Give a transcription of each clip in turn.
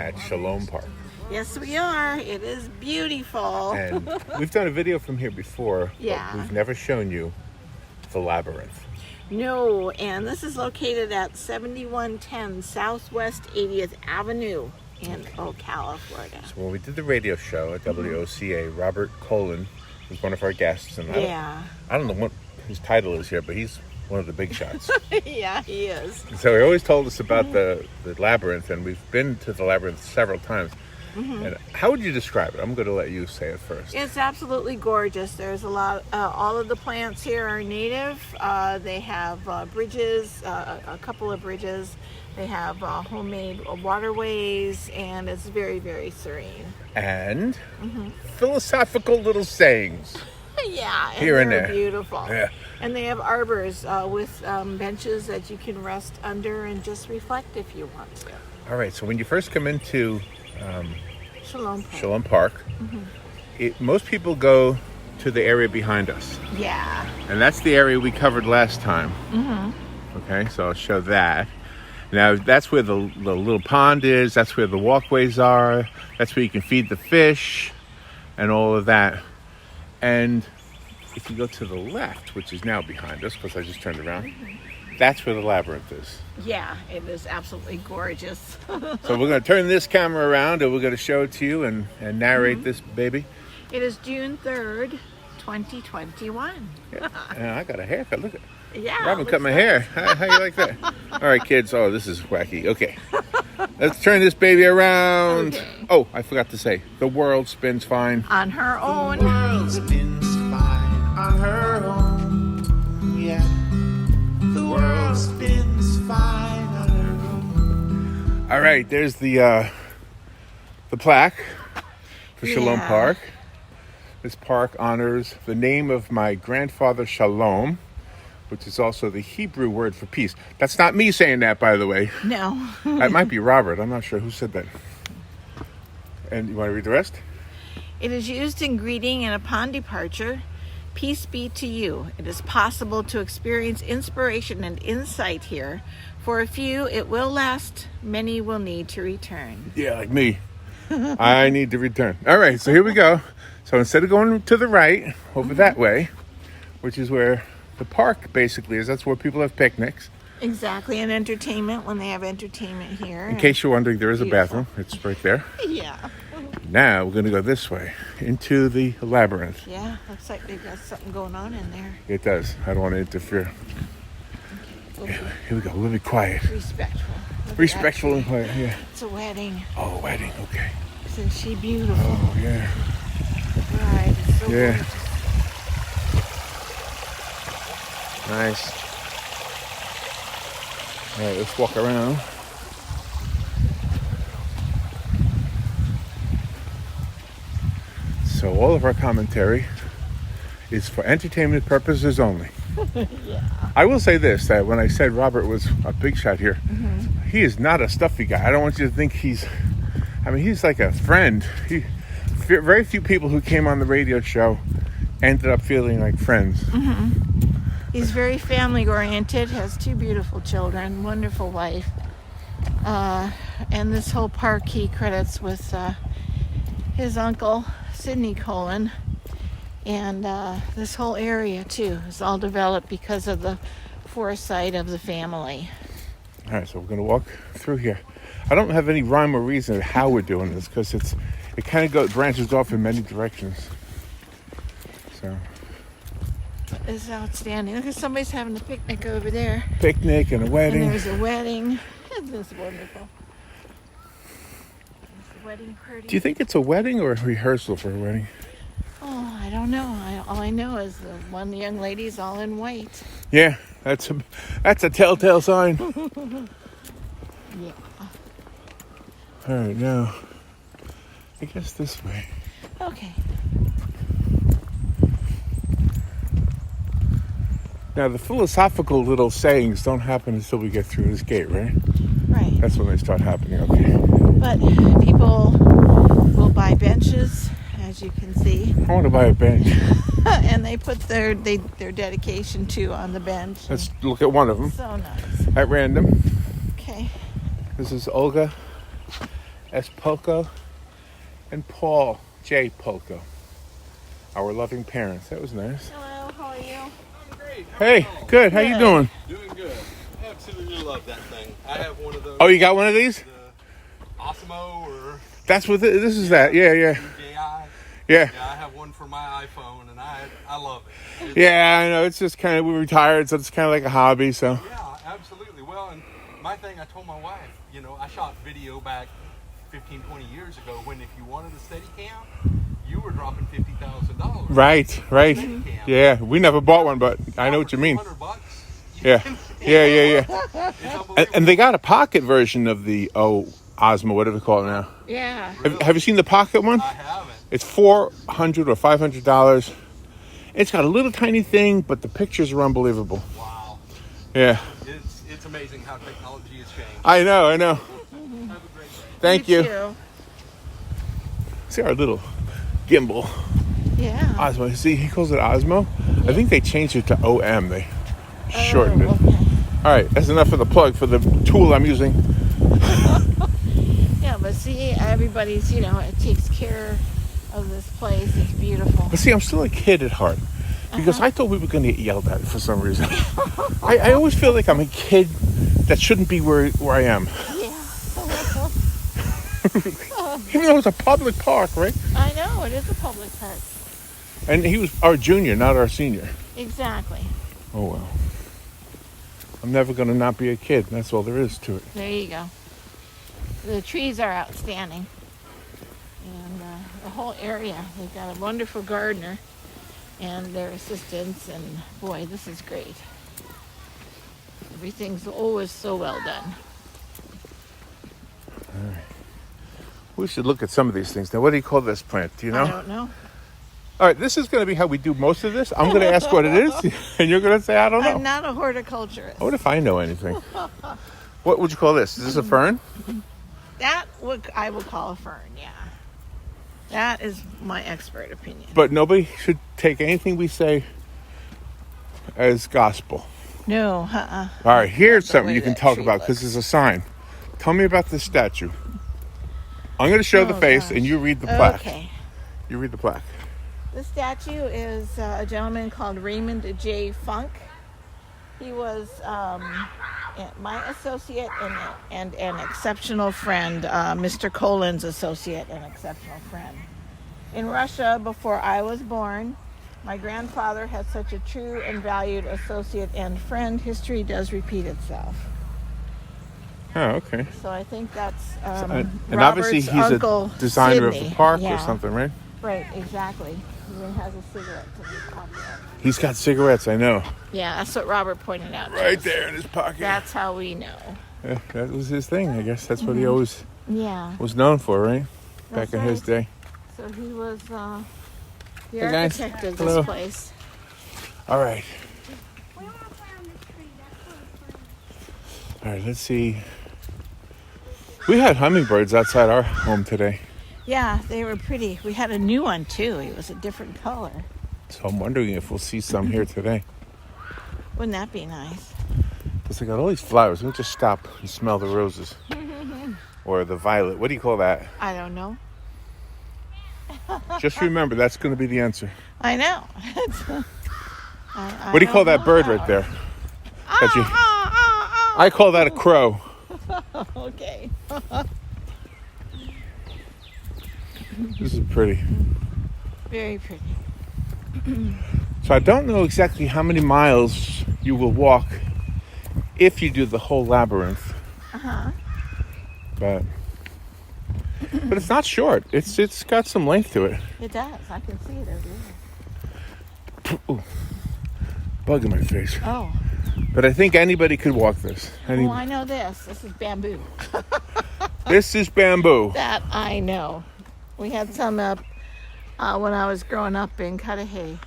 at Sholom Park. Yes, we are. It is beautiful. And we've done a video from here before, Yeah. but we've never shown you the Labyrinth. No, and this is located at 7110 Southwest 80th Avenue in Ocala, Florida. So when we did the radio show at WOCA, Robert Colin was one of our guests, and Yeah. I don't know what his title is here, but he's one of the big shots. Yeah, he is. So he always told us about the Labyrinth, and we've been to the Labyrinth several times. And how would you describe it? I'm going to let you say it first. It's absolutely gorgeous. There's a lot, all of the plants here are native. They have bridges, a couple of bridges. They have homemade waterways, and it's very, very serene. And philosophical little sayings. Yeah, and Here and they're there. beautiful. Yeah. And they have arbors with benches that you can rest under and just reflect if you want to. All right, so when you first come into Sholom Park. Sholom Park, most people go to the area behind us. Yeah. And that's the area we covered last time. Okay, so I'll show that. Now, that's where the little pond is. That's where the walkways are. That's where you can feed the fish and all of that. And if you go to the left, which is now behind us, because I just turned around, that's where the Labyrinth is. Yeah, it is absolutely gorgeous. So we're going to turn this camera around and we're going to show it to you and narrate this baby. It is June 3rd, 2021. Yeah. And I got a haircut. Look at Yeah. Robin cut my hair. How you like that? All right, kids. Oh, this is wacky. Okay. Let's turn this baby around. Okay. Oh, I forgot to say, the world spins fine. On her own. The world spins fine on her own. Yeah. The world spins fine on her own. All right, there's the plaque for Sholom Yeah. Park. This park honors the name of my grandfather Shalom, which is also the Hebrew word for peace. That's not me saying that, by the way. No. That might be Robert. I'm not sure who said that. And you want to read the rest? It is used in greeting and upon departure. Peace be to you. It is possible to experience inspiration and insight here. For a few, it will last. Many will need to return. Yeah, like me. I need to return. All right, so here we go. So instead of going to the right, over that way, which is where the park basically is, that's where people have picnics. Exactly, and entertainment when they have entertainment here. In case you're wondering, there is a bathroom. It's right there. Yeah. Now we're going to go this way, into the Labyrinth. Yeah, looks like they've got something going on in there. It does. I don't want to interfere. We'll Here we go. We'll be quiet. be respectful. Look at Respectful that and quiet, yeah. tree. It's a wedding. Oh, wedding, okay. Isn't she beautiful? Oh, yeah. Right, it's so Yeah. gorgeous. Nice. All right, let's walk around. So all of our commentary is for entertainment purposes only. Yeah. I will say this, that when I said Robert was a big shot here, he is not a stuffy guy. I don't want you to think he's like a friend. Very few people who came on the radio show ended up feeling like friends. He's very family oriented, has two beautiful children, wonderful wife. And this whole park he credits with his uncle, Sidney Colin. And this whole area too is all developed because of the foresight of the family. All right, so we're going to walk through here. I don't have any rhyme or reason how we're doing this because it kind of branches off in many directions. So It's outstanding. Look at somebody's having a picnic over there. picnic and a wedding. And there's a wedding. Isn't this wonderful? There's a wedding party. Do you think it's a wedding or a rehearsal for a wedding? Oh, I don't know. All I know is the one young lady's all in white. Yeah, that's a telltale sign. Yeah. All right, now I guess this way. Okay. Now the philosophical little sayings don't happen until we get through this gate, right? Right. That's when they start happening. Okay. But people will buy benches, as you can see, I want to buy a bench. and they put their dedication to on the bench. Let's look at one of them So nice. at random. Okay. This is Olga S. Polko and Paul J. Polko, our loving parents. That was nice. Hello, how are you? I'm great. Hey, good. How you doing? Doing good. I absolutely love that thing. I have one of those. Oh, you got one of these? The Osmo or That's what this is. That yeah. DJI. Yeah. Yeah, I have one for my iPhone, and I love it. Yeah, I know. It's just kind of, we're retired, so it's kind of like a hobby. So Yeah, absolutely. Well, and my thing, I told my wife, you know, I shot video back 15, 20 years ago when if you wanted a steady cam, you were dropping $50,000. right. Yeah, we never bought one, but I know what you mean. $200. Yeah. It's unbelievable. And they got a pocket version of the Osmo, whatever they call it now. Yeah. Have you seen the pocket one? I haven't. It's $400 or $500. It's got a little tiny thing, but the pictures are unbelievable. Wow. Yeah, It's amazing how technology has changed. I know. Have a great day. Thank you. Too. See our little gimbal. Yeah. Osmo. See, he calls it Osmo. I think they changed it to OM. They shortened it. Okay. All right, that's enough of the plug for the tool I'm using. Yeah, but see, everybody's, it takes care of this place. It's beautiful. But see, I'm still a kid at heart because I thought we were going to get yelled at for some reason. I always feel like I'm a kid that shouldn't be where I am. Yeah. Even though it's a public park, right? I know, it is a public park. And he was our junior, not our senior. Exactly. Oh, well. I'm never going to not be a kid. That's all there is to it. There you go. The trees are outstanding. And the whole area, they've got a wonderful gardener and their assistants. And boy, this is great. Everything's always so well done. All right. We should look at some of these things. Now, what do you call this plant? Do you know? I don't know. All right, this is going to be how we do most of this. I'm going to ask what it is, and you're going to say, I don't know. I'm not a horticulturist. What if I know anything? What would you call this? Is this a fern? That I will call a fern, yeah. That is my expert opinion. But nobody should take anything we say as gospel. No, All right, here's The something way you can that talk tree about because looks. there's a sign. Tell me about this statue. I'm going to show the Oh, face, gosh. and you read the plaque. Okay. You read the plaque. The statue is a gentleman called Raymond J. Funk. He was my associate and an exceptional friend, Mr. Colin's associate and exceptional friend. In Russia, before I was born, my grandfather had such a true and valued associate and friend. History does repeat itself. Oh, okay. So I think that's And Robert's obviously he's uncle, a designer of Sidney. the park Yeah. or something, right? Right, exactly. He even has a cigarette to be popular. He's got cigarettes, I know. Yeah, that's what Robert pointed out. to Right us. there in his pocket. That's how we know. Yeah, that was his thing, I guess. That's what he always Yeah. was known for, right? That's Back in his right. day. So he was the Hey, guys. architect of Hello. this place. All right. All right, let's see. We had hummingbirds outside our home today. Yeah, they were pretty. We had a new one too. It was a different color. So I'm wondering if we'll see some here today. Wouldn't that be nice? Because they got all these flowers. Let me just stop and smell the roses. Or the violet. What do you call that? I don't know. Just remember, that's going to be the answer. I know. What do you call that bird right there? That you- I call that a crow. Okay. This is pretty. Very pretty. So I don't know exactly how many miles you will walk if you do the whole labyrinth. But it's not short. It's got some length to it. It does. I can see it over there. Ooh, bug in my face. Oh. But I think anybody could walk this. Oh, I know this. This is bamboo. This is bamboo. That I know. We had some up when I was growing up in Cudahy,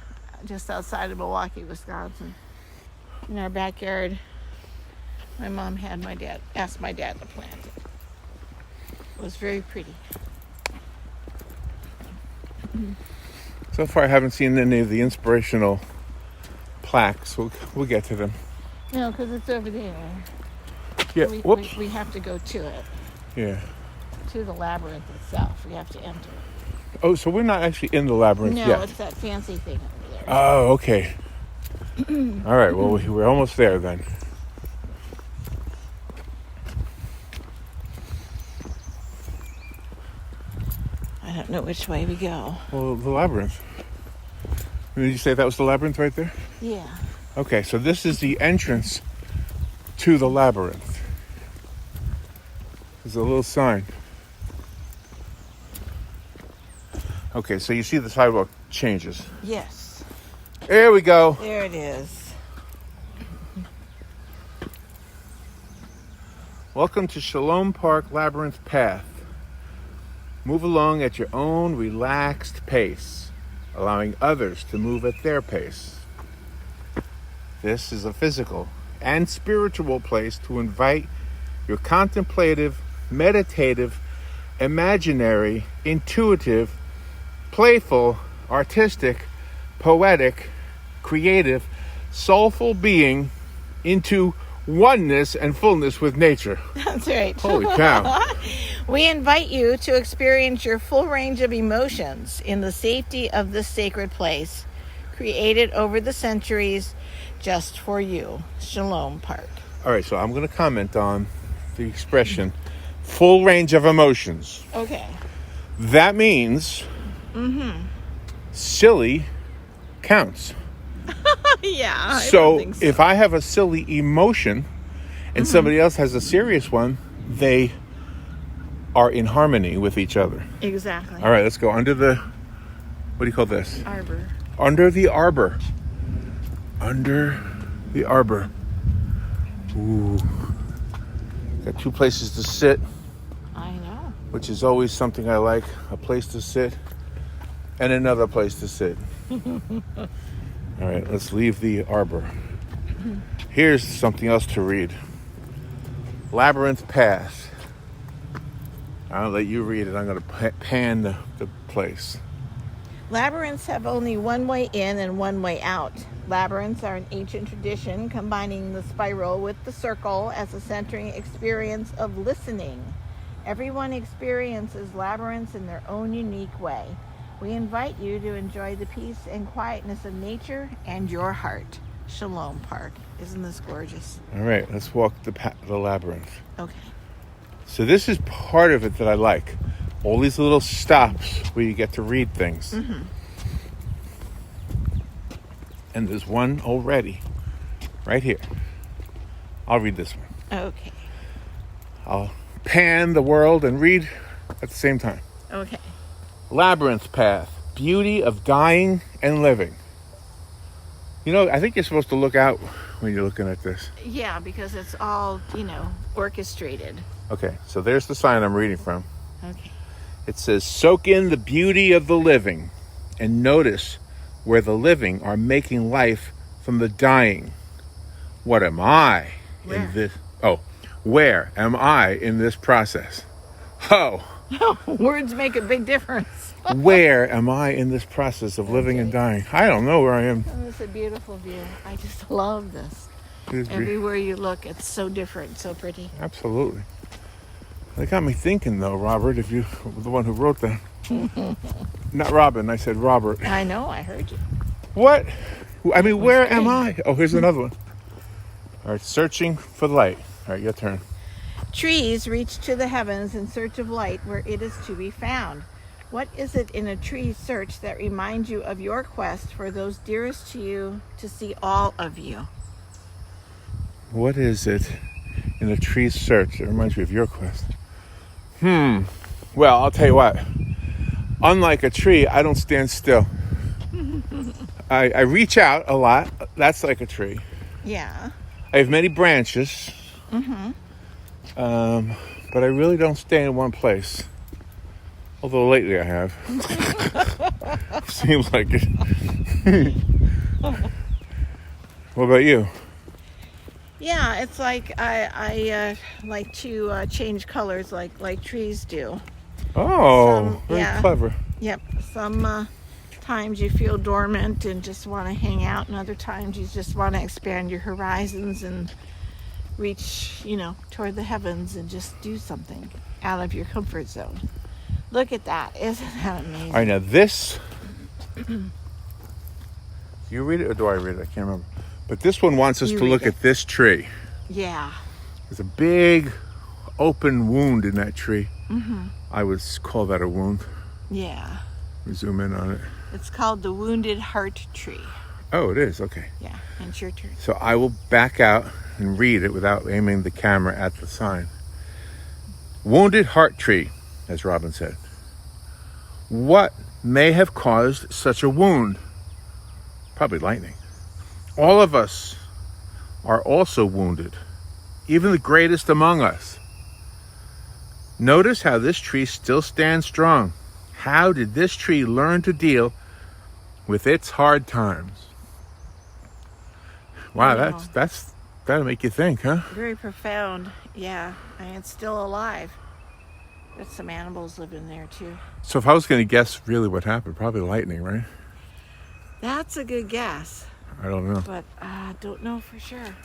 just outside of Milwaukee, Wisconsin. In our backyard, my mom asked my dad to plant it. It was very pretty. So far, I haven't seen any of the inspirational plaques. We'll get to them. No, because it's over there. Yeah. We Whoops. have to go to it. Yeah. to the labyrinth itself. You have to enter. Oh, so we're not actually in the labyrinth No, yet. it's that fancy thing over there. Oh, okay. All right, well, we're almost there then. I don't know which way we go. Well, the labyrinth. Did you say that was the labyrinth right there? Yeah. Okay, so this is the entrance to the labyrinth. There's a little sign. Okay, so you see the sidewalk changes. Yes. There we go. There it is. Welcome to Sholom Park Labyrinth Path. Move along at your own relaxed pace, allowing others to move at their pace. This is a physical and spiritual place to invite your contemplative, meditative, imaginary, intuitive, playful, artistic, poetic, creative, soulful being into oneness and fullness with nature. That's right. Holy cow. We invite you to experience your full range of emotions in the safety of this sacred place, created over the centuries just for you. Sholom Park. All right, so I'm going to comment on the expression full range of emotions. Okay. That means silly counts. Yeah. I So don't think so. if I have a silly emotion and somebody else has a serious one, they are in harmony with each other. Exactly. All right, let's go under the, what do you call this? Arbor. Under the arbor. Under the arbor. Ooh. Got two places to sit, I know. which is always something I like. A place to sit and another place to sit. All right, let's leave the arbor. Here's something else to read. Labyrinth Path. I'll let you read it. I'm going to pan the place. Labyrinths have only one way in and one way out. Labyrinths are an ancient tradition combining the spiral with the circle as a centering experience of listening. Everyone experiences labyrinths in their own unique way. We invite you to enjoy the peace and quietness of nature and your heart. Sholom Park. Isn't this gorgeous? All right, let's walk the labyrinth. Okay. So this is part of it that I like. All these little stops where you get to read things. And there's one already, right here. I'll read this one. Okay. I'll pan the world and read at the same time. Okay. Labyrinth Path, beauty of dying and living. You know, I think you're supposed to look out when you're looking at this. Yeah, because it's all, orchestrated. Okay, so there's the sign I'm reading from. Okay. It says, soak in the beauty of the living and notice where the living are making life from the dying. What am I Where? in this? Oh, where am I in this process? Oh, Words make a big difference. where am I in this process of living and dying? I don't know where I am. Oh, it's a beautiful view. I just love this. It is Everywhere you look, it's so different, so pretty. Absolutely. That got me thinking, though, Robert, if you were the one who wrote that. Not Robin, I said Robert. I know, I heard you. What? I mean, where great. am I? Oh, here's another one. All right, searching for the light. All right, your turn. Trees reach to the heavens in search of light where it is to be found. What is it in a tree's search that reminds you of your quest for those dearest to you to see all of you? What is it in a tree's search that reminds you of your quest? Well, I'll tell you what. Unlike a tree, I don't stand still. I reach out a lot. That's like a tree. Yeah. I have many branches. But I really don't stay in one place. Although lately I have. Seems like it. What about you? Yeah, it's like I like to change colors like trees do. Oh, very yeah. clever. Yep. Some times you feel dormant and just want to hang out, and other times you just want to expand your horizons and reach, toward the heavens and just do something out of your comfort zone. Look at that. Isn't that amazing? All right, now this... Do you read it or do I read it? I can't remember. But this one wants us to look at this tree. Yeah. There's a big open wound in that tree. Mm-hmm. I would call that a wound. Yeah. We zoom in on it. It's called the Wounded Heart Tree. Oh, it is? Okay. Yeah, and it's your turn. So I will back out and read it without aiming the camera at the sign. Wounded heart tree, as Robin said. What may have caused such a wound? Probably lightning. All of us are also wounded, even the greatest among us. Notice how this tree still stands strong. How did this tree learn to deal with its hard times? Wow, that'll make you think, huh? Very profound. Yeah, and it's still alive. There's some animals living there too. So if I was going to guess really what happened, probably lightning, right? That's a good guess, I don't know. but I don't know for sure.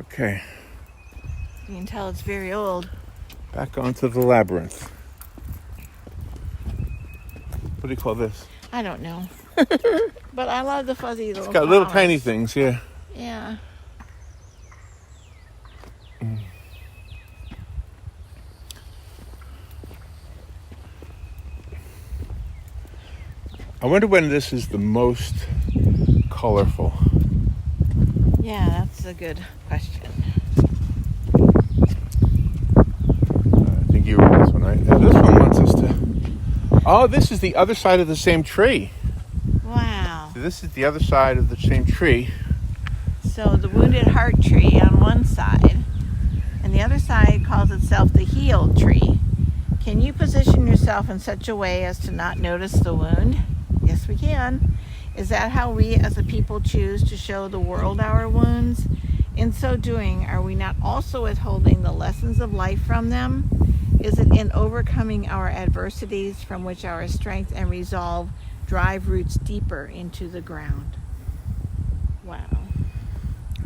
Okay, You can tell it's very old. back onto the labyrinth. What do you call this? I don't know. But I love the fuzzy little It's got little flowers. tiny things, yeah. Yeah. I wonder when this is the most colorful. Yeah, that's a good question. I think you read this one, right? Now this one wants us to... Oh, this is the other side of the same tree. Wow. So this is the other side of the same tree. So the Wounded Heart Tree on one side, and the other side calls itself the Healed Tree. Can you position yourself in such a way as to not notice the wound? Yes, we can. Is that how we as a people choose to show the world our wounds? In so doing, are we not also withholding the lessons of life from them? Is it in overcoming our adversities from which our strength and resolve drive roots deeper into the ground? Wow.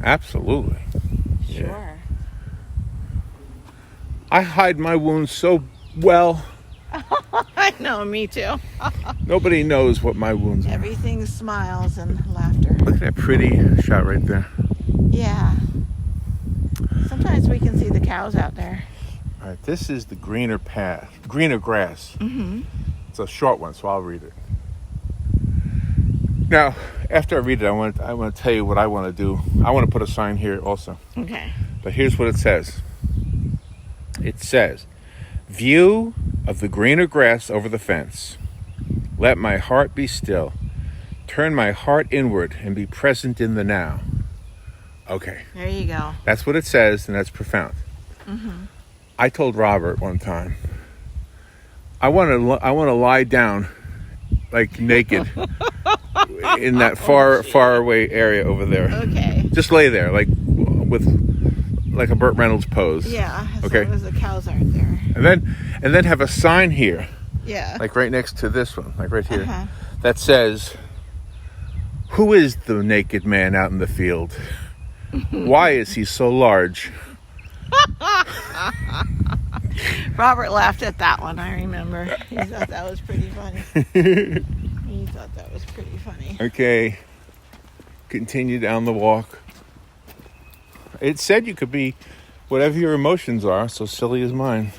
Absolutely. Sure. Yeah. I hide my wounds so well. I know, me too. Nobody knows what my wounds are. Everything smiles and laughter. Look at that pretty shot right there. Yeah. Sometimes we can see the cows out there. All right, this is the greener grass. Mm-hmm. It's a short one, so I'll read it. Now, after I read it, I want to tell you what I want to do. I want to put a sign here also. Okay. But here's what it says. It says, "View of the greener grass over the fence. Let my heart be still. Turn my heart inward and be present in the now." Okay, There you go. that's what it says, and that's profound. Mm-hmm. I told Robert one time, I want to lie down, like naked, in that far away area over there. Okay. Just lay there, like a Burt Reynolds pose. Yeah. As Okay. long as the cows aren't there. And then have a sign here, Yeah. like right next to this one, like right here, Uh-huh. that says, "Who is the naked man out in the field? Why is he so large?" Robert laughed at that one, I remember. He thought that was pretty funny. He thought that was pretty funny. Okay, continue down the walk. It said you could be whatever your emotions are, so silly is mine.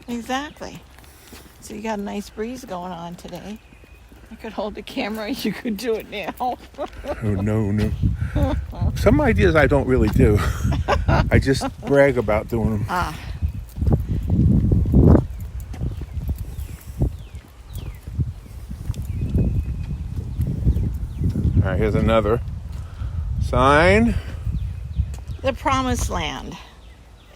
Exactly. So you got a nice breeze going on today. I could hold the camera. You could do it now. Oh, no. Some ideas I don't really do. I just brag about doing them. Ah. All right, here's another sign. The Promised Land.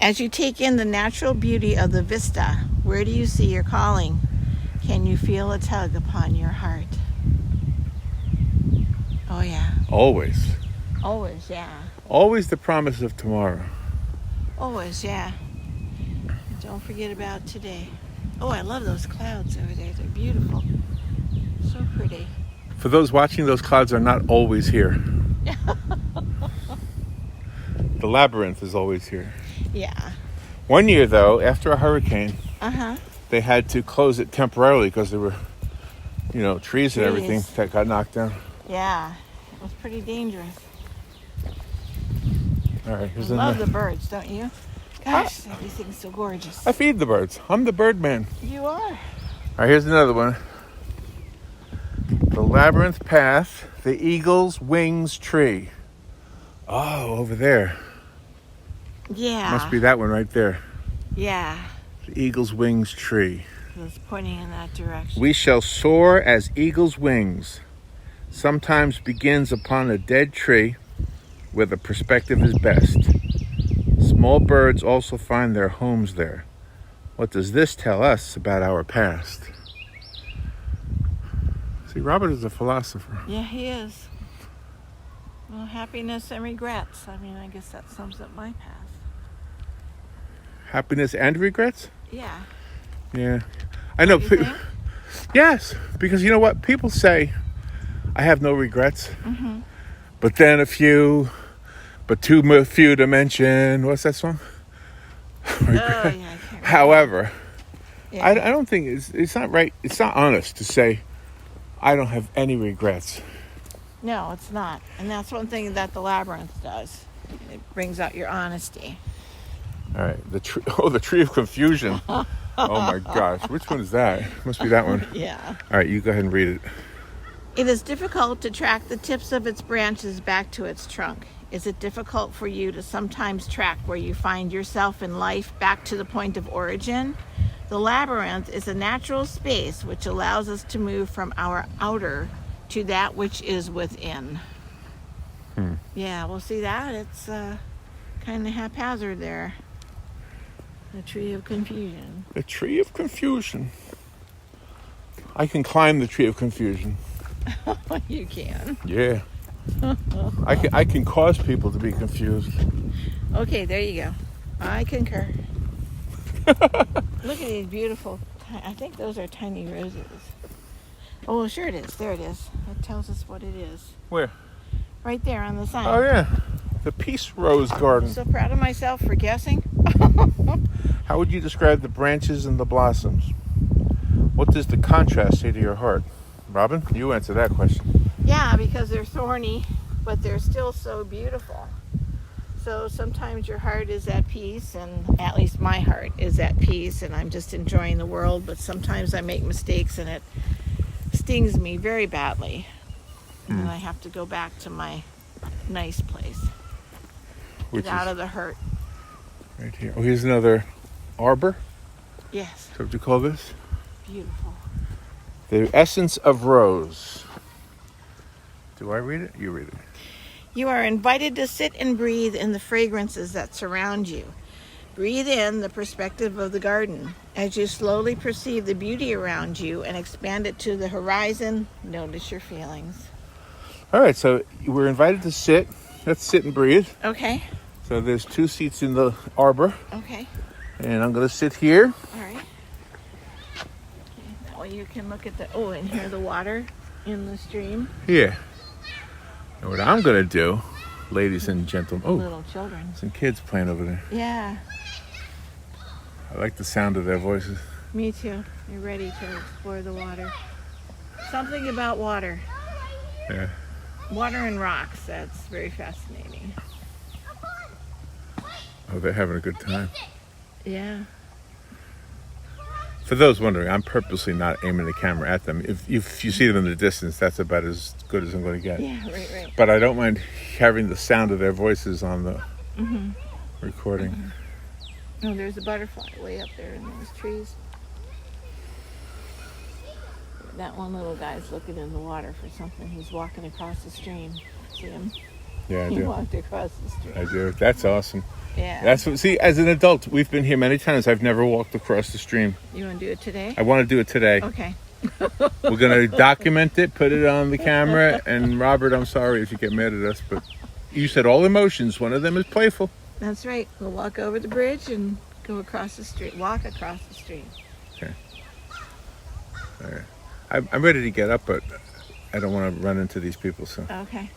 As you take in the natural beauty of the vista, where do you see your calling? Can you feel a tug upon your heart? Oh, yeah. Always. Always, yeah. Always the promise of tomorrow. Always, yeah. Don't forget about today. Oh, I love those clouds over there. They're beautiful. So pretty. For those watching, those clouds are not always here. The Labyrinth is always here. Yeah. One year, though, after a hurricane, Uh-huh. they had to close it temporarily because there were, trees and everything that got knocked down. Yeah. It was pretty dangerous. All right, here's I love another. the birds, don't you? Gosh, everything's so gorgeous. I feed the birds. I'm the bird man. You are. All right, here's another one. The Labyrinth Path, the Eagle's Wings Tree. Oh, over there. Yeah. Must be that one right there. Yeah. The Eagle's Wings Tree. It's pointing in that direction. We shall soar as eagle's wings. Sometimes begins upon a dead tree where the perspective is best. Small birds also find their homes there. What does this tell us about our past? See, Robert is a philosopher. Yeah, he is. Well, happiness and regrets. I mean, I guess that sums up my past. Happiness and regrets? Yeah. Yeah. I know. You think? Yes, because you know what? People say, I have no regrets. Mm-hmm. But then but too few to mention. What's that song? Oh, yeah, I can't remember. However, Yeah. I don't think it's not right. It's not honest to say I don't have any regrets. No, it's not. And that's one thing that the Labyrinth does. It brings out your honesty. All right, the tree of confusion. Oh my gosh, which one is that? Must be that one. Yeah. All right, you go ahead and read it. It is difficult to track the tips of its branches back to its trunk. Is it difficult for you to sometimes track where you find yourself in life back to the point of origin? The labyrinth is a natural space which allows us to move from our outer to that which is within. Yeah, we'll see that. It's kind of haphazard there. The tree of confusion. The tree of confusion. I can climb the tree of confusion. You can. Yeah. I can cause people to be confused. Okay, there you go. I concur. Look at these beautiful, I think those are tiny roses. Oh, sure it is. There it is. It tells us what it is. Where? Right there on the sign. Oh yeah, the Peace Rose Garden. I'm so proud of myself for guessing. How would you describe the branches and the blossoms? What does the contrast say to your heart? Robin, you answer that question. Yeah, because they're thorny, but they're still so beautiful. So sometimes your heart is at peace, and at least my heart is at peace, and I'm just enjoying the world, but sometimes I make mistakes and it stings me very badly. And I have to go back to my nice place. Which Get out is of the hurt. right here. Oh, here's another arbor. Yes, Is that what you call this? beautiful. The essence of rose. Do I read it? You read it. You are invited to sit and breathe in the fragrances that surround you. Breathe in the perspective of the garden. As you slowly perceive the beauty around you and expand it to the horizon, notice your feelings. All right, so we're invited to sit. Let's sit and breathe. Okay, So there's 2 seats in the arbor, okay, and I'm going to sit here. all right. Okay, that way you can look at and hear the water in the stream. Yeah. And what I'm going to do, ladies and gentlemen. Oh, Little children. some kids playing over there. Yeah, I like the sound of their voices. me too. You're ready to explore the water. Something about water. Yeah. Water and rocks, that's very fascinating. Oh, they're having a good time. Yeah. For those wondering, I'm purposely not aiming the camera at them. If you see them in the distance, that's about as good as I'm going to get. Yeah, right. But I don't mind having the sound of their voices on the recording. Oh, there's a butterfly way up there in those trees. That one little guy's looking in the water for something. He's walking across the stream. See him? Yeah, I He do. walked across the stream. I do. That's awesome. Yeah. That's what. See, as an adult, we've been here many times. I've never walked across the stream. You want to do it today? I want to do it today. Okay. We're gonna document it, put it on the camera. And Robert, I'm sorry if you get mad at us, but you said all emotions. One of them is playful. That's right. We'll walk over the bridge and go across the street. Walk across the street. Okay. All right. I'm ready to get up, but I don't want to run into these people. So Okay.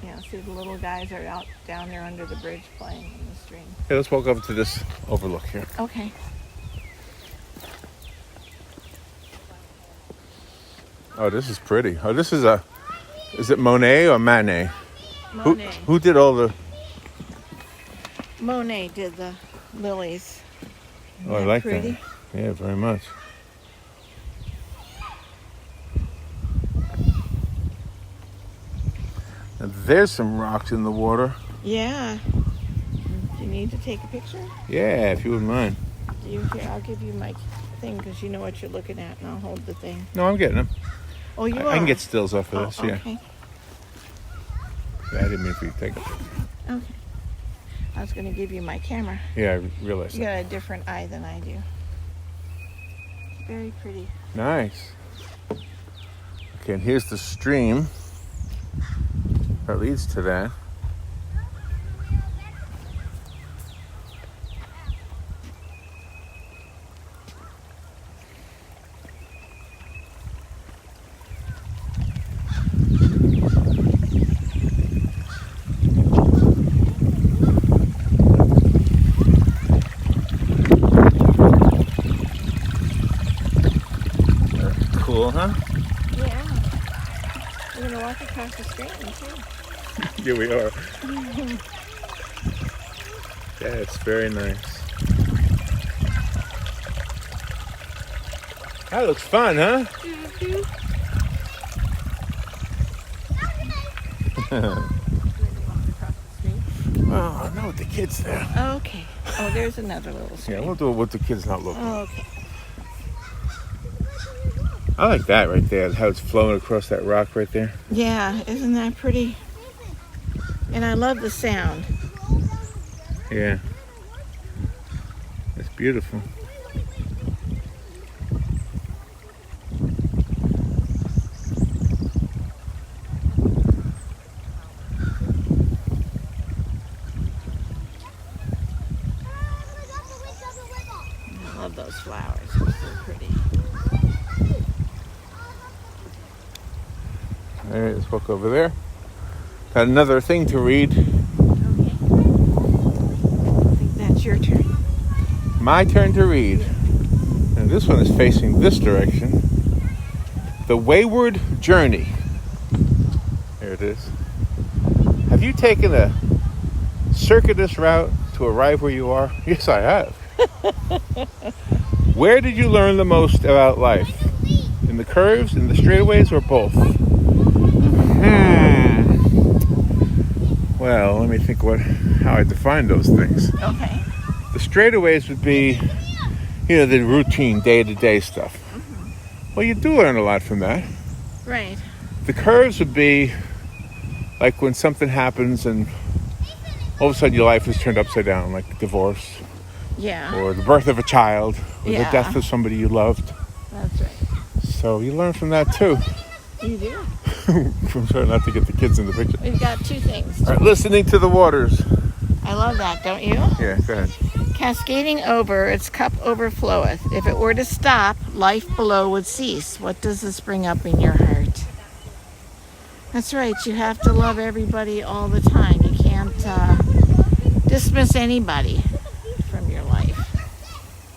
Yeah, see the little guys are out down there under the bridge playing in the stream. Hey, let's walk over to this overlook here. Okay. Oh, this is pretty. Oh, this is is it Monet or Manet? Monet. Who did all the... Monet did the lilies. Oh, I Isn't like pretty? that. Yeah, very much. And there's some rocks in the water. Yeah. Do you need to take a picture? Yeah, if you wouldn't mind. Here, I'll give you my thing because you know what you're looking at, and I'll hold the thing. No, I'm getting them. Oh, you are? I can get stills off of this, yeah. Okay. I didn't mean for you to take a picture. Okay. I was going to give you my camera. Yeah, I realized You that. got a different eye than I do. Very pretty. Nice. Okay, and here's the stream that leads to that. Cool, huh? Yeah. We're going to walk across the stream, too. Here we are. Yeah, it's very nice. That looks fun, huh? Oh, no, with the kids there. Okay. Oh, there's another little stream. Yeah, we'll do it with the kids not looking. Okay. I like that right there, how it's flowing across that rock right there. Yeah, isn't that pretty? And I love the sound. Yeah. It's beautiful. I love those flowers. They're so pretty. All right, let's walk over there. Got another thing to read. Okay. I think that's your turn. My turn to read. And this one is facing this direction. The Wayward Journey. There it is. Have you taken a circuitous route to arrive where you are? Yes, I have. Where did you learn the most about life? In the curves, in the straightaways, or both? Well, let me think how I define those things. Okay. The straightaways would be, the routine, day-to-day stuff. Mm-hmm. Well, you do learn a lot from that. Right. The curves would be like when something happens and all of a sudden your life is turned upside down, like divorce, Yeah. or the birth of a child, or Yeah. the death of somebody you loved. That's right. So you learn from that too. You do. I'm sorry not to get the kids in the picture. We've got two things. All right, listening to the waters. I love that, don't you? Yeah, go ahead. Cascading over, its cup overfloweth. If it were to stop, life below would cease. What does this bring up in your heart? That's right. You have to love everybody all the time. You can't dismiss anybody from your life.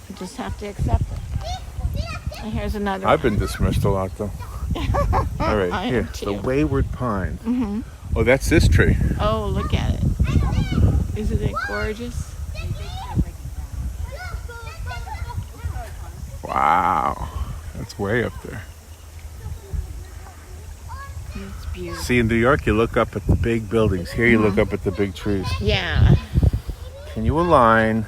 You just have to accept it. And here's another I've one. been dismissed a lot though. All right, I am here, too. the Wayward Pine. Mm-hmm. Oh, that's this tree. Oh, look at it. Isn't it gorgeous? Wow, that's way up there. It's beautiful. See, in New York, you look up at the big buildings. Here, you look up at the big trees. Yeah. Can you align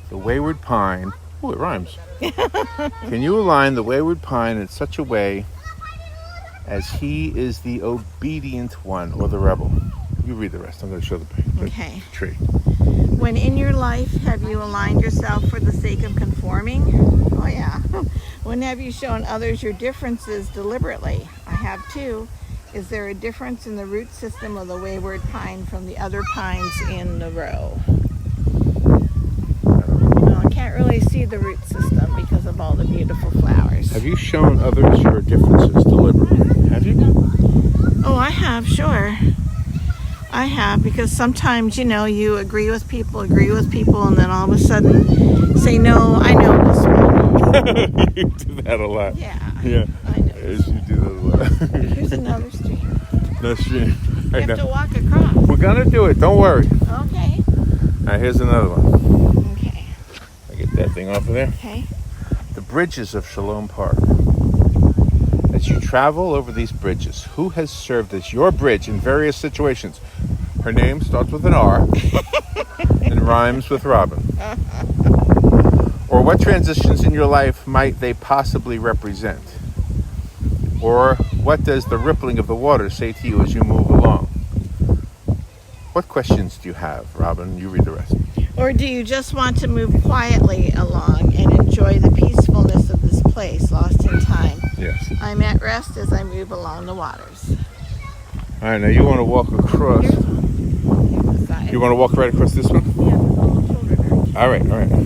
the Wayward Pine? Oh, it rhymes. Can you align the Wayward Pine in such a way as he is the obedient one or the rebel? You read the rest. I'm going to show the Okay. tree. When in your life have you aligned yourself for the sake of conforming? Oh yeah. When have you shown others your differences deliberately? I have too. Is there a difference in the root system of the wayward pine from the other pines in the row? Well, I can't really see the root system because of all the beautiful flowers. Have you shown others your differences deliberately? Have you? Oh, I have, sure. I have, because sometimes, you agree with people, and then all of a sudden say, no, I know this one. You do that a lot. Yeah. Yeah. I know. Yes, you do that a lot. Here's another stream. No stream. You have to walk across. We're gonna do it. Don't worry. Okay. All right, here's another one. Okay. I get that thing off of there. Okay. The Bridges of Shalom Park. As you travel over these bridges, who has served as your bridge in various situations? Her name starts with an R and rhymes with Robin. Or what transitions in your life might they possibly represent? Or what does the rippling of the water say to you as you move along? What questions do you have, Robin? You read the rest. Or do you just want to move quietly along and enjoy the peacefulness of this place, lost in time? Yes. I'm at rest as I move along the waters. All right, now you want to walk across. Here's the side. You want to walk right across this one? Yeah, but all the children All right, all right. are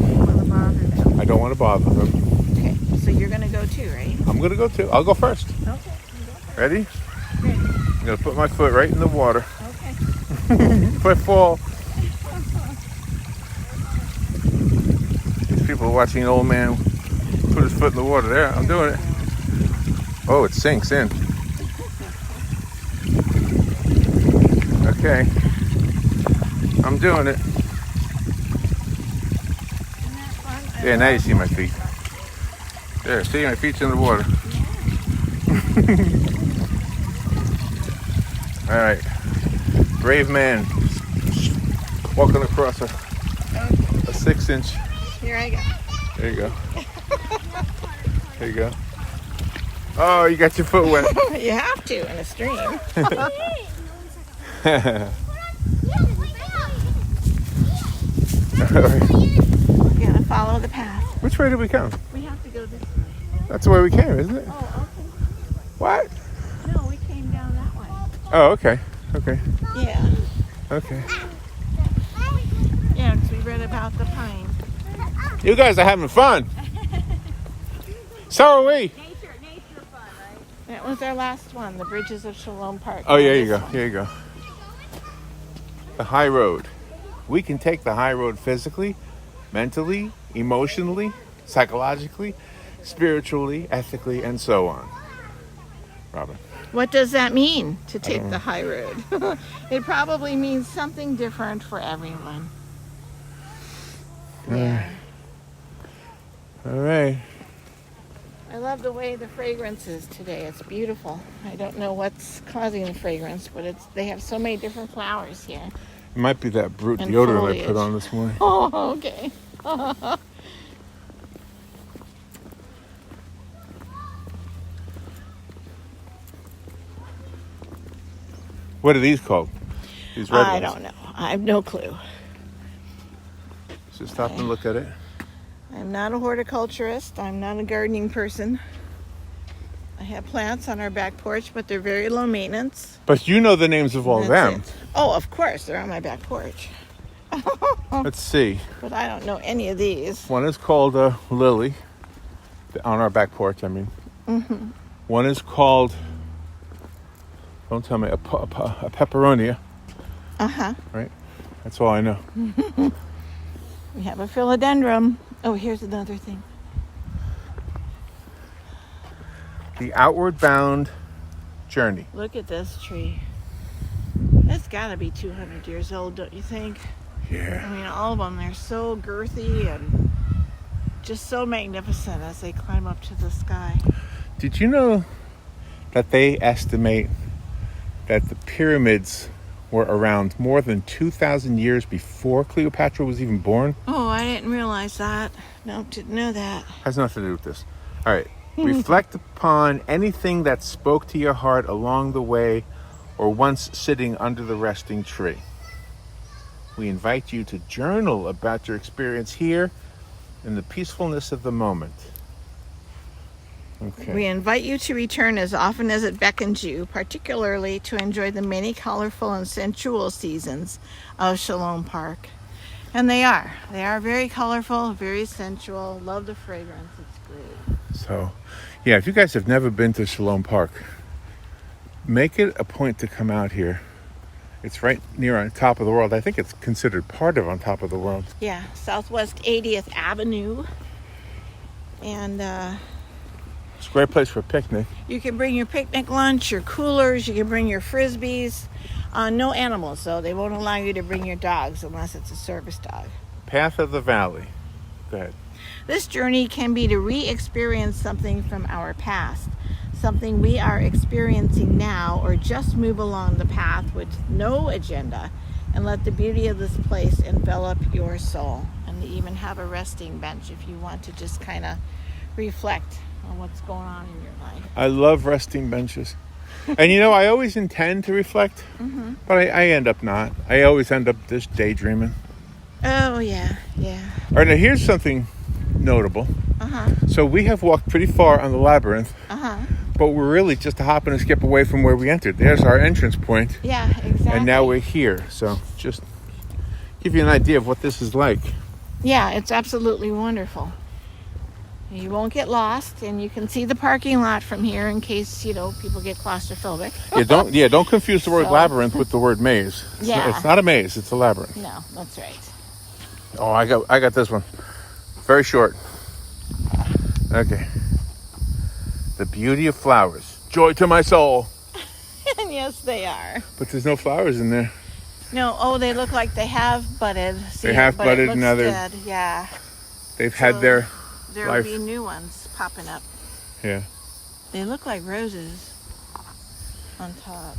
bother them. I don't want to bother them. Okay, so you're going to go too, right? I'm going to go too. I'll go first. Okay. Ready? Ready. I'm going to put my foot right in the water. Okay. If I fall. These people are watching an old man put his foot in the water. There, I'm doing it. Oh, it sinks in. Okay. I'm doing it. Isn't that fun? Yeah, now you see my feet. There, see, my feet's in the water. All right. Brave man walking across a 6-inch. Here I go. There you go. There you go. Oh, you got your foot wet. You have to in a stream. You gotta follow the path. Which way did we come? We have to go this way. That's the way we came, isn't it? Oh, okay. What? No, we came down that way. Oh, okay. Okay. Yeah. Okay. Yeah, because we read about the pine. You guys are having fun. So are we. Nature fun, right? That was our last one, the Bridges of Shalom Park. Oh, here you This go. one. Here you go. The high road. We can take the high road physically, mentally, emotionally, psychologically, spiritually, ethically, and so on. Robin. What does that mean, to take the high road? It probably means something different for everyone. Yeah. All right. I love the way the fragrance is today. It's beautiful. I don't know what's causing the fragrance, but they have so many different flowers here. It might be that brute And deodorant I put foliage. on this morning. Oh, okay. What are these called? These red I ones. don't know. I have no clue. So stop and look at it. I'm not a horticulturist. I'm not a gardening person. I have plants on our back porch, but they're very low maintenance. But you know the names of all That's them. it. Oh, of course, they're on my back porch. Let's see. But I don't know any of these. One is called Lily, on our back porch, I mean. Mm-hmm. One is called, don't tell me, a peperonia, Uh-huh. right? That's all I know. We have a philodendron. Oh, here's another thing. The Outward Bound Journey. Look at this tree. It's got to be 200 years old, don't you think? Yeah. I mean, all of them, they're so girthy and just so magnificent as they climb up to the sky. Did you know that they estimate that the pyramids were around more than 2,000 years before Cleopatra was even born? Oh, I didn't realize that. Nope, didn't know that. Has nothing to do with this. All right. Reflect upon anything that spoke to your heart along the way or once sitting under the resting tree. We invite you to journal about your experience here in the peacefulness of the moment. Okay. We invite you to return as often as it beckons you, particularly to enjoy the many colorful and sensual seasons of Sholom Park. And they are. They are very colorful, very sensual. Love the fragrance. It's great. So, yeah, if you guys have never been to Sholom Park, make it a point to come out here It's right near on top of the world. I think it's considered part of on top of the world. Yeah, Southwest 80th Avenue. And It's a great place for a picnic. you can bring your picnic lunch, your coolers, you can bring your Frisbees. No animals, though. They won't allow you to bring your dogs unless it's a service dog. Path of the Valley. Go ahead. This journey can be to re-experience something from our past, something we are experiencing now, or just move along the path with no agenda and let the beauty of this place envelop your soul. And they even have a resting bench if you want to just kind of reflect on what's going on in your life. I love resting benches. And you know, I always intend to reflect, but I end up not. I always end up just daydreaming. Oh, yeah. All right, now here's something notable. So we have walked pretty far on the Labyrinth, but we're really just a hop and a skip away from where we entered. There's our entrance point, Yeah, exactly. and now we're here. So just give you an idea of what this is like. Yeah, it's absolutely wonderful. You won't get lost, and you can see the parking lot from here in case, people get claustrophobic. Don't confuse the word So- labyrinth with the word maze. Yeah. It's not a maze, it's a labyrinth. No, that's right. Oh, I got this one. Very short. Okay. The beauty of flowers. Joy to my soul. And yes, they are. But there's no flowers in there. No, they look like they have budded. See, They have but budded, it looks now they're- dead. Yeah. They've had their There'll life. be new ones popping up. Yeah. They look like roses on top.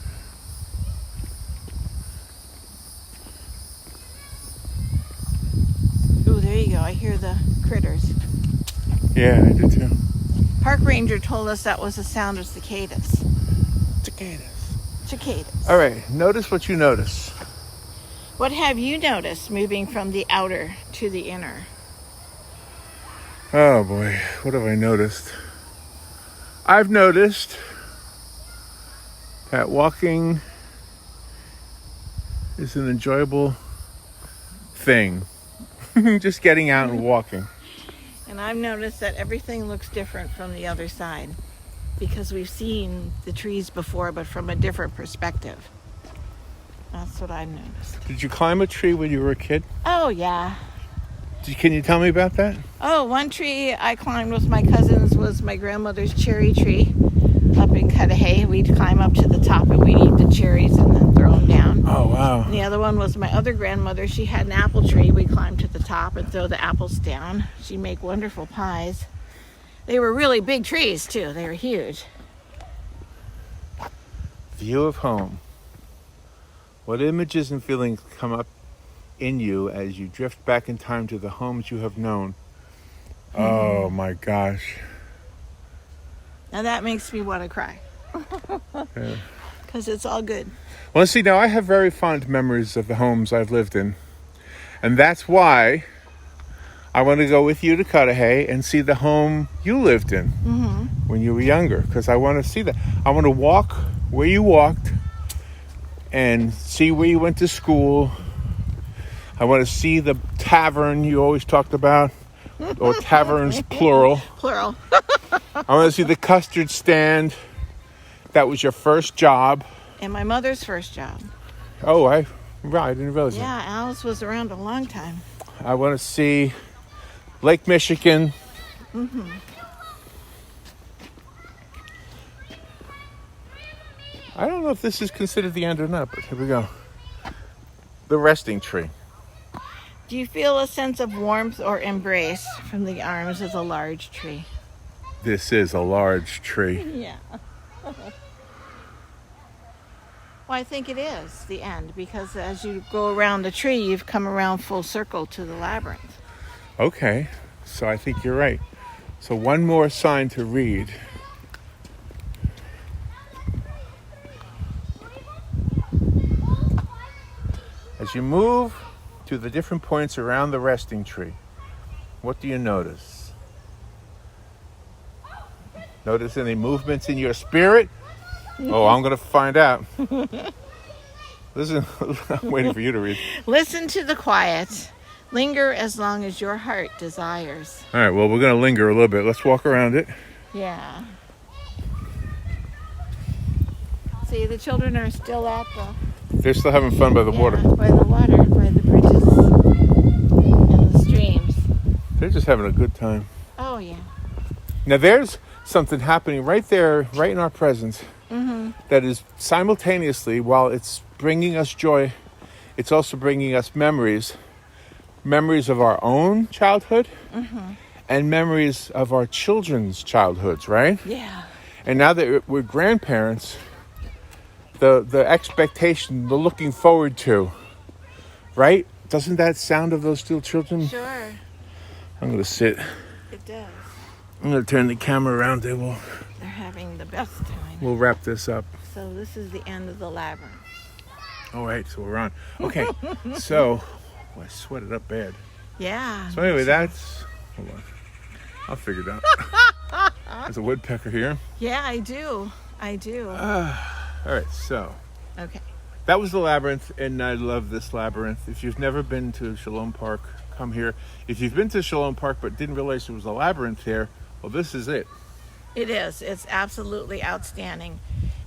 Ooh, there you go. I hear the critters. Yeah, I do too. Park ranger told us that was the sound of cicadas. Cicadas. All right, notice what you notice. What have you noticed moving from the outer to the inner? Oh boy, what have I noticed? I've noticed that walking is an enjoyable thing. Just getting out and walking. And I've noticed that everything looks different from the other side because we've seen the trees before, but from a different perspective. That's what I've noticed. Did you climb a tree when you were a kid? Oh, yeah. Can you tell me about that? Oh, one tree I climbed with my cousins was my grandmother's cherry tree up in Cudahy. We'd climb up to the top and we'd eat the cherries and then throw them down. Oh, wow. And the other one was my other grandmother. She had an apple tree. We'd climb to the top and throw the apples down. She'd make wonderful pies. They were really big trees, too. They were huge. View of home. What images and feelings come up in you as you drift back in time to the homes you have known? Oh my gosh. Now that makes me want to cry. Because it's all good. Well, see, now I have very fond memories of the homes I've lived in. And that's why I want to go with you to Cudahy and see the home you lived in when you were younger. Because I want to see that. I want to walk where you walked and see where you went to school. I want to see the tavern you always talked about. Or taverns, plural. Plural. I want to see the custard stand. That was your first job. And my mother's first job. Oh, I didn't realize that. Yeah, Alice was around a long time. I want to see Lake Michigan. I don't know if this is considered the end or not, but here we go. The resting tree. Do you feel a sense of warmth or embrace from the arms of the large tree? This is a large tree. Yeah. Well, I think it is the end because as you go around the tree, you've come around full circle to the labyrinth. Okay, so I think you're right. So one more sign to read. As you move to the different points around the resting tree, what do you notice? Notice any movements in your spirit? Oh, I'm going to find out. Listen, I'm waiting for you to read. Listen to the quiet. Linger as long as your heart desires. All right, well, we're going to linger a little bit. Let's walk around it. Yeah. See, the children are still at the They're still having fun by the water. By the water, by the bridges and the streams. They're just having a good time. Oh, yeah. Now there's something happening right there, right in our presence, that is simultaneously, while it's bringing us joy, it's also bringing us memories of our own childhood and memories of our children's childhoods, right? Yeah. And now that we're grandparents, the expectation, the looking forward to, right? Doesn't that sound of those still children? Sure. I'm going to sit. It does. I'm going to turn the camera around and They're having the best time. we'll wrap this up. So this is the end of the labyrinth. All right, so we're on. Okay, so I sweated up bad. Yeah. So anyway, hold on. I'll figure it out. There's a woodpecker here. Yeah, I do. All right, so Okay. that was the labyrinth, and I love this labyrinth. If you've never been to Sholom Park, come here. If you've been to Sholom Park but didn't realize there was a labyrinth there, well, this is it. It is. It's absolutely outstanding.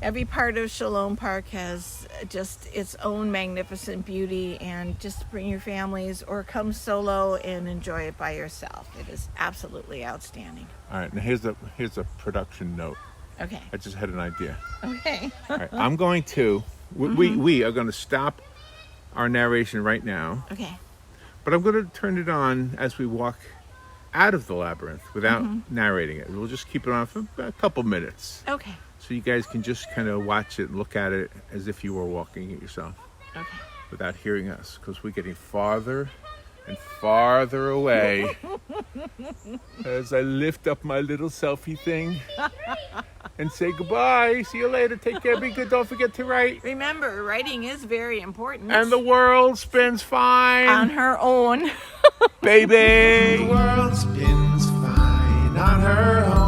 Every part of Sholom Park has just its own magnificent beauty, and just bring your families or come solo and enjoy it by yourself. It is absolutely outstanding. All right, now here's a production note. Okay. I just had an idea. Okay. All right, I'm going to, we are going to stop our narration right now, Okay. but I'm going to turn it on as we walk out of the labyrinth without narrating it. We'll just keep it on for a couple minutes. Okay. So you guys can just kind of watch it and look at it as if you were walking it yourself Okay. without hearing us, because we're getting farther and farther away as I lift up my little selfie thing and say goodbye. See you later. Take care. Be good. Don't forget to write. Remember, writing is very important. And the world spins fine. on her own. Baby. The world spins fine on her own.